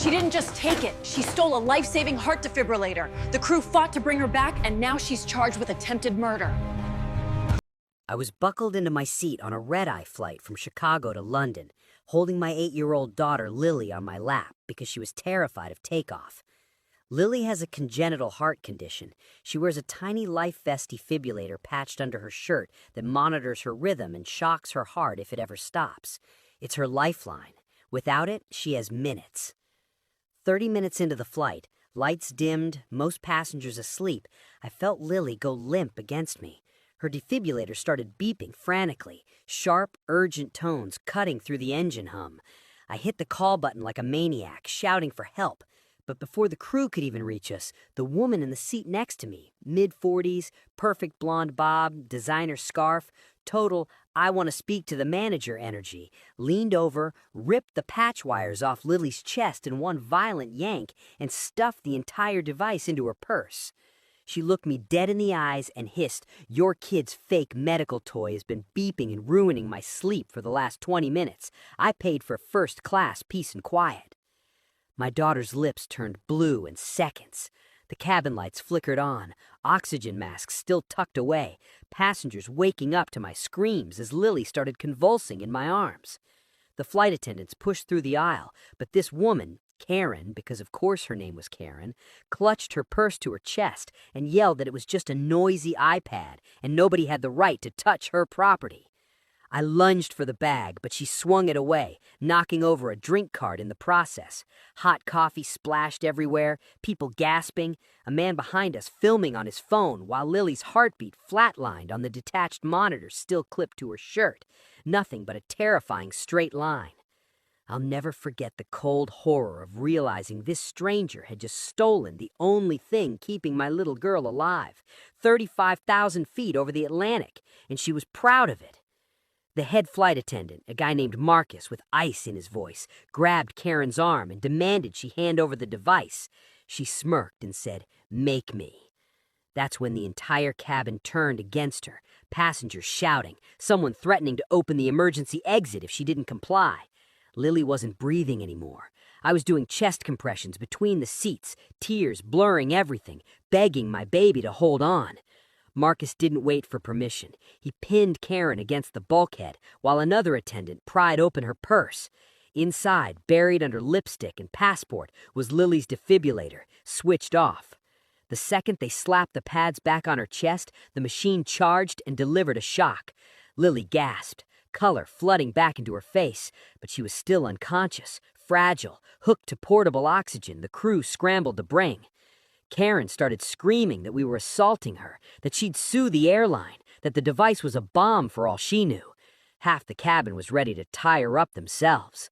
She didn't just take it. She stole a life-saving heart defibrillator. The crew fought to bring her back, and now she's charged with attempted murder. I was buckled into my seat on a red-eye flight from Chicago to London, holding my 8-year-old daughter Lily on my lap because she was terrified of takeoff. Lily has a congenital heart condition. She wears a tiny life vest defibrillator patched under her shirt that monitors her rhythm and shocks her heart if it ever stops. It's her lifeline. Without it, she has minutes. 30 minutes into the flight, lights dimmed, most passengers asleep, I felt Lily go limp against me. Her defibrillator started beeping frantically, sharp, urgent tones cutting through the engine hum. I hit the call button like a maniac, shouting for help. But before the crew could even reach us, the woman in the seat next to me, mid-40s, perfect blonde bob, designer scarf, total I want to speak to the manager energy, leaned over, ripped the patch wires off Lily's chest in one violent yank, and stuffed the entire device into her purse. She looked me dead in the eyes and hissed, "Your kid's fake medical toy has been beeping and ruining my sleep for the last 20 minutes. I paid for first-class peace and quiet." My daughter's lips turned blue in seconds. The cabin lights flickered on, oxygen masks still tucked away, passengers waking up to my screams as Lily started convulsing in my arms. The flight attendants pushed through the aisle, but this woman, Karen, because of course her name was Karen, clutched her purse to her chest and yelled that it was just a noisy iPad and nobody had the right to touch her property. I lunged for the bag, but she swung it away, knocking over a drink cart in the process. Hot coffee splashed everywhere, people gasping, a man behind us filming on his phone while Lily's heartbeat flatlined on the detached monitor still clipped to her shirt. Nothing but a terrifying straight line. I'll never forget the cold horror of realizing this stranger had just stolen the only thing keeping my little girl alive, 35,000 feet over the Atlantic, and she was proud of it. The head flight attendant, a guy named Marcus with ice in his voice, grabbed Karen's arm and demanded she hand over the device. She smirked and said, "Make me." That's when the entire cabin turned against her, passengers shouting, someone threatening to open the emergency exit if she didn't comply. Lily wasn't breathing anymore. I was doing chest compressions between the seats, tears blurring everything, begging my baby to hold on. Marcus didn't wait for permission. He pinned Karen against the bulkhead while another attendant pried open her purse. Inside, buried under lipstick and passport, was Lily's defibrillator, switched off. The second they slapped the pads back on her chest, the machine charged and delivered a shock. Lily gasped, color flooding back into her face, but she was still unconscious, fragile, hooked to portable oxygen the crew scrambled to bring. Karen started screaming that we were assaulting her, that she'd sue the airline, that the device was a bomb for all she knew. Half the cabin was ready to tie her up themselves.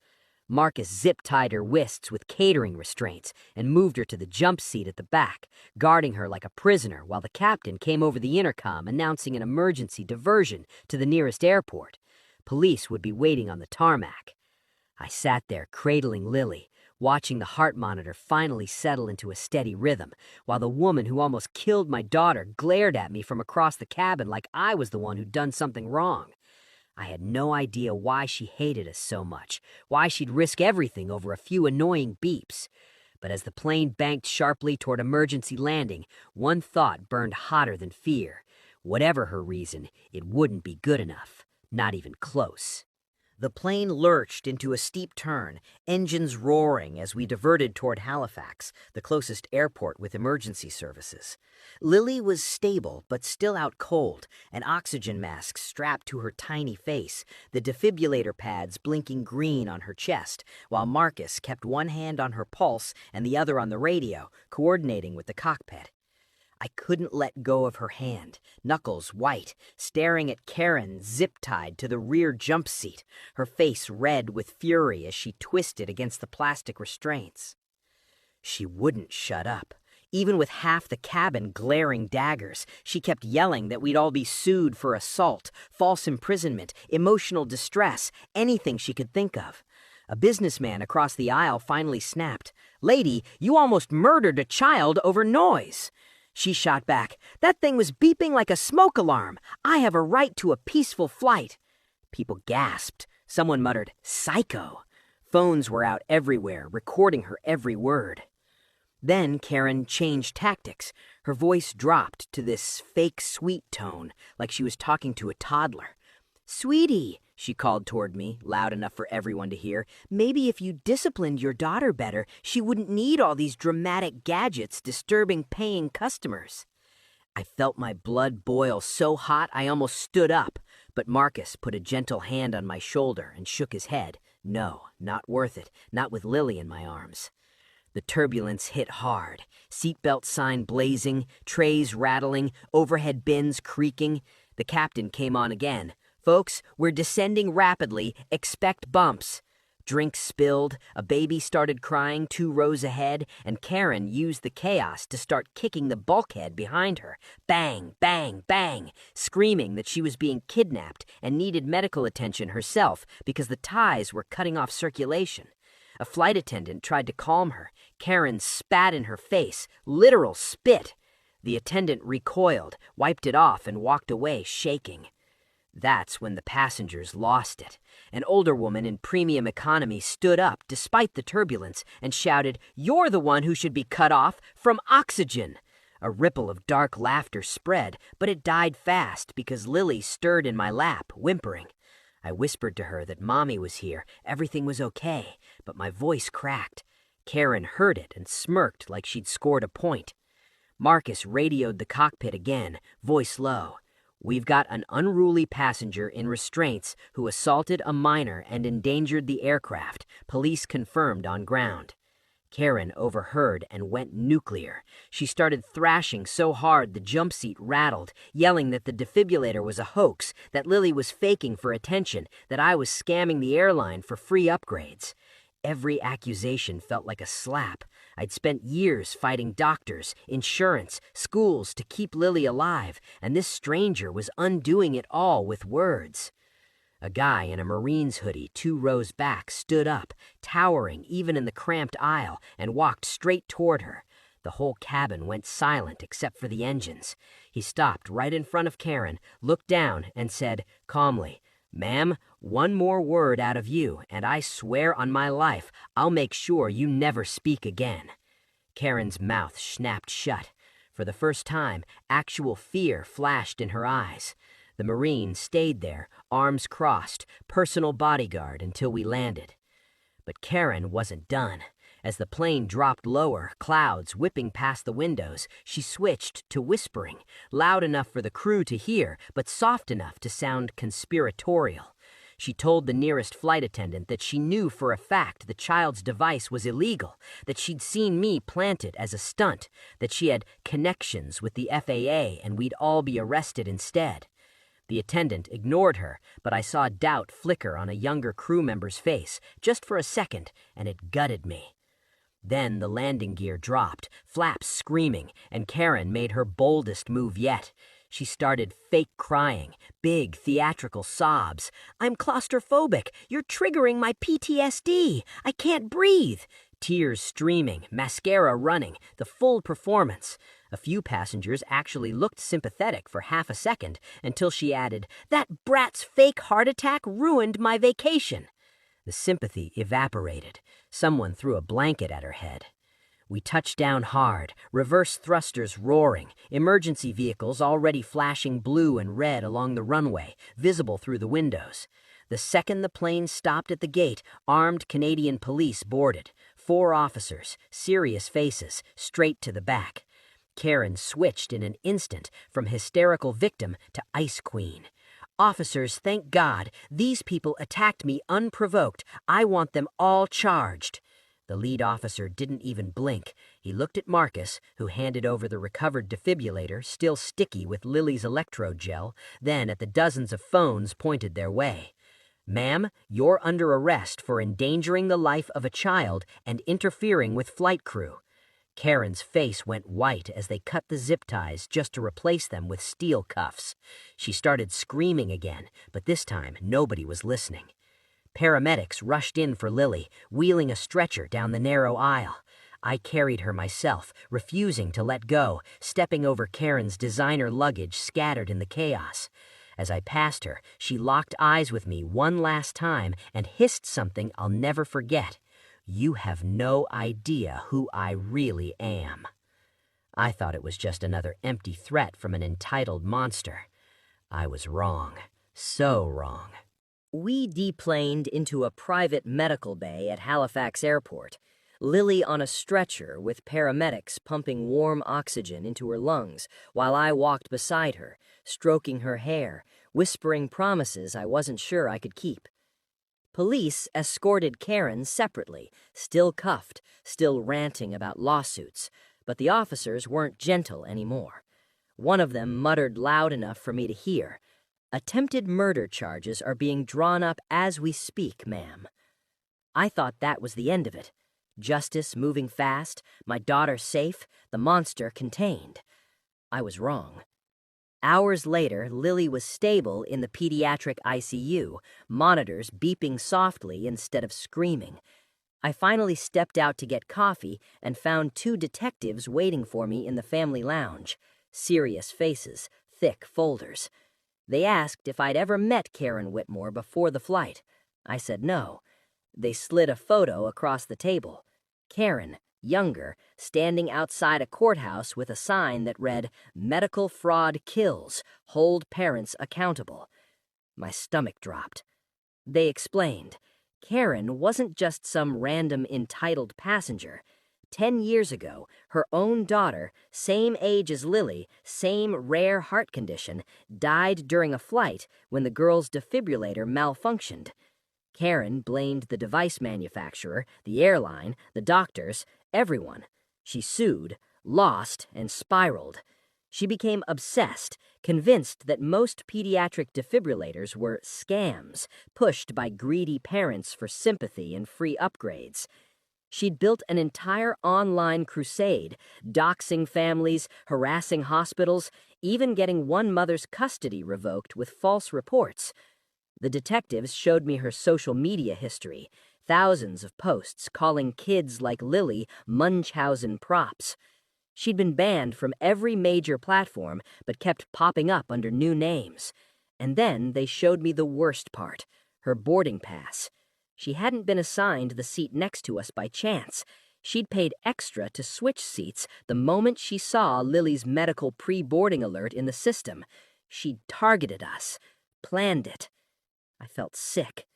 Marcus zip-tied her wrists with catering restraints and moved her to the jump seat at the back, guarding her like a prisoner while the captain came over the intercom announcing an emergency diversion to the nearest airport. Police would be waiting on the tarmac. I sat there cradling Lily, watching the heart monitor finally settle into a steady rhythm, while the woman who almost killed my daughter glared at me from across the cabin like I was the one who'd done something wrong. I had no idea why she hated us so much, why she'd risk everything over a few annoying beeps. But as the plane banked sharply toward emergency landing, one thought burned hotter than fear. Whatever her reason, it wouldn't be good enough, not even close. The plane lurched into a steep turn, engines roaring as we diverted toward Halifax, the closest airport with emergency services. Lily was stable but still out cold, an oxygen mask strapped to her tiny face, the defibrillator pads blinking green on her chest, while Marcus kept one hand on her pulse and the other on the radio, coordinating with the cockpit. I couldn't let go of her hand, knuckles white, staring at Karen zip-tied to the rear jump seat, her face red with fury as she twisted against the plastic restraints. She wouldn't shut up. Even with half the cabin glaring daggers, she kept yelling that we'd all be sued for assault, false imprisonment, emotional distress, anything she could think of. A businessman across the aisle finally snapped, "Lady, you almost murdered a child over noise." She shot back, "That thing was beeping like a smoke alarm. I have a right to a peaceful flight." People gasped. Someone muttered, "Psycho." Phones were out everywhere, recording her every word. Then Karen changed tactics. Her voice dropped to this fake sweet tone, like she was talking to a toddler. "Sweetie," she called toward me, loud enough for everyone to hear, "maybe if you disciplined your daughter better, she wouldn't need all these dramatic gadgets disturbing paying customers." I felt my blood boil so hot I almost stood up, but Marcus put a gentle hand on my shoulder and shook his head. No, not worth it, not with Lily in my arms. The turbulence hit hard, seatbelt sign blazing, trays rattling, overhead bins creaking. The captain came on again. "Folks, we're descending rapidly. Expect bumps." Drinks spilled, a baby started crying 2 rows ahead, and Karen used the chaos to start kicking the bulkhead behind her. Bang, bang, bang, screaming that she was being kidnapped and needed medical attention herself because the ties were cutting off circulation. A flight attendant tried to calm her. Karen spat in her face, literal spit. The attendant recoiled, wiped it off, and walked away shaking. That's when the passengers lost it. An older woman in premium economy stood up despite the turbulence and shouted, "You're the one who should be cut off from oxygen." A ripple of dark laughter spread, but it died fast because Lily stirred in my lap, whimpering. I whispered to her that Mommy was here, everything was okay, but my voice cracked. Karen heard it and smirked like she'd scored a point. Marcus radioed the cockpit again, voice low. "We've got an unruly passenger in restraints who assaulted a minor and endangered the aircraft. Police confirmed on ground." Karen overheard and went nuclear. She started thrashing so hard the jump seat rattled, yelling that the defibrillator was a hoax, that Lily was faking for attention, that I was scamming the airline for free upgrades. Every accusation felt like a slap. I'd spent years fighting doctors, insurance, schools to keep Lily alive, and this stranger was undoing it all with words. A guy in a Marine's hoodie 2 rows back stood up, towering even in the cramped aisle, and walked straight toward her. The whole cabin went silent except for the engines. He stopped right in front of Karen, looked down, and said calmly, "Ma'am, one more word out of you, and I swear on my life I'll make sure you never speak again." Karen's mouth snapped shut. For the first time, actual fear flashed in her eyes. The Marine stayed there, arms crossed, personal bodyguard until we landed. But Karen wasn't done. As the plane dropped lower, clouds whipping past the windows, she switched to whispering, loud enough for the crew to hear, but soft enough to sound conspiratorial. She told the nearest flight attendant that she knew for a fact the child's device was illegal, that she'd seen me plant it as a stunt, that she had connections with the FAA and we'd all be arrested instead. The attendant ignored her, but I saw doubt flicker on a younger crew member's face, just for a second, and it gutted me. Then the landing gear dropped, flaps screaming, and Karen made her boldest move yet. She started fake crying, big theatrical sobs. "I'm claustrophobic. You're triggering my PTSD. I can't breathe." Tears streaming, mascara running, the full performance. A few passengers actually looked sympathetic for half a second until she added, "That brat's fake heart attack ruined my vacation." The sympathy evaporated. Someone threw a blanket at her head. We touched down hard, reverse thrusters roaring, emergency vehicles already flashing blue and red along the runway, visible through the windows. The second the plane stopped at the gate, armed Canadian police boarded. 4 officers, serious faces, straight to the back. Karen switched in an instant from hysterical victim to ice queen. "Officers, thank God, these people attacked me unprovoked. I want them all charged." The lead officer didn't even blink. He looked at Marcus, who handed over the recovered defibrillator, still sticky with Lily's electrode gel, then at the dozens of phones pointed their way. "Ma'am, you're under arrest for endangering the life of a child and interfering with flight crew." Karen's face went white as they cut the zip ties just to replace them with steel cuffs. She started screaming again, but this time nobody was listening. Paramedics rushed in for Lily, wheeling a stretcher down the narrow aisle. I carried her myself, refusing to let go, stepping over Karen's designer luggage scattered in the chaos. As I passed her, she locked eyes with me one last time and hissed something I'll never forget. "You have no idea who I really am." I thought it was just another empty threat from an entitled monster. I was wrong. So wrong. We deplaned into a private medical bay at Halifax Airport, Lily on a stretcher with paramedics pumping warm oxygen into her lungs while I walked beside her, stroking her hair, whispering promises I wasn't sure I could keep. Police escorted Karen separately, still cuffed, still ranting about lawsuits, but the officers weren't gentle anymore. One of them muttered loud enough for me to hear, "Attempted murder charges are being drawn up as we speak, ma'am." I thought that was the end of it. Justice moving fast, my daughter safe, the monster contained. I was wrong. Hours later, Lily was stable in the pediatric ICU, monitors beeping softly instead of screaming. I finally stepped out to get coffee and found 2 detectives waiting for me in the family lounge. Serious faces, thick folders. They asked if I'd ever met Karen Whitmore before the flight. I said no. They slid a photo across the table. Karen, younger, standing outside a courthouse with a sign that read, "Medical fraud kills. Hold parents accountable." My stomach dropped. They explained. Karen wasn't just some random entitled passenger. 10 years ago, her own daughter, same age as Lily, same rare heart condition, died during a flight when the girl's defibrillator malfunctioned. Karen blamed the device manufacturer, the airline, the doctors, everyone. She sued, lost, and spiraled. She became obsessed, convinced that most pediatric defibrillators were scams, pushed by greedy parents for sympathy and free upgrades. She'd built an entire online crusade, doxing families, harassing hospitals, even getting one mother's custody revoked with false reports. The detectives showed me her social media history, thousands of posts calling kids like Lily Munchausen props. She'd been banned from every major platform, but kept popping up under new names. And then they showed me the worst part, her boarding pass. She hadn't been assigned the seat next to us by chance. She'd paid extra to switch seats the moment she saw Lily's medical pre-boarding alert in the system. She'd targeted us, planned it. I felt sick.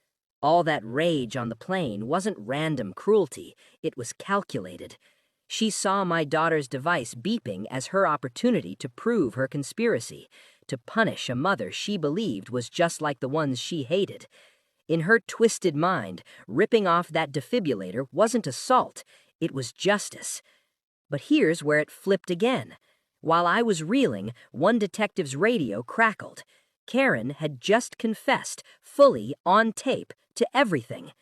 All that rage on the plane wasn't random cruelty, it was calculated. She saw my daughter's device beeping as her opportunity to prove her conspiracy, to punish a mother she believed was just like the ones she hated. In her twisted mind, ripping off that defibrillator wasn't assault, it was justice. But here's where it flipped again. While I was reeling, one detective's radio crackled. Karen had just confessed, fully on tape, to everything.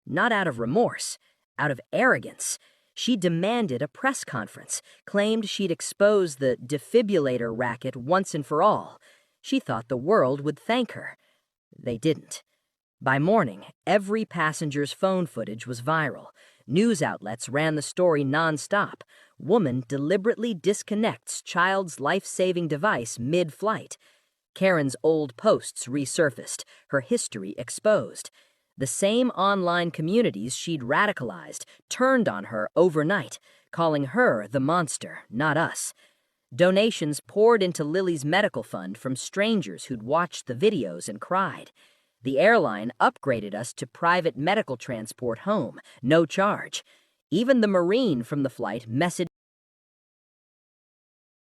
Not out of remorse, out of arrogance. She demanded a press conference, claimed she'd expose the defibrillator racket once and for all. She thought the world would thank her. They didn't. By morning, every passenger's phone footage was viral. News outlets ran the story nonstop. Woman deliberately disconnects child's life-saving device mid-flight. Karen's old posts resurfaced, her history exposed. The same online communities she'd radicalized turned on her overnight, calling her the monster, not us. Donations poured into Lily's medical fund from strangers who'd watched the videos and cried. The airline upgraded us to private medical transport home, no charge. Even the Marine from the flight messaged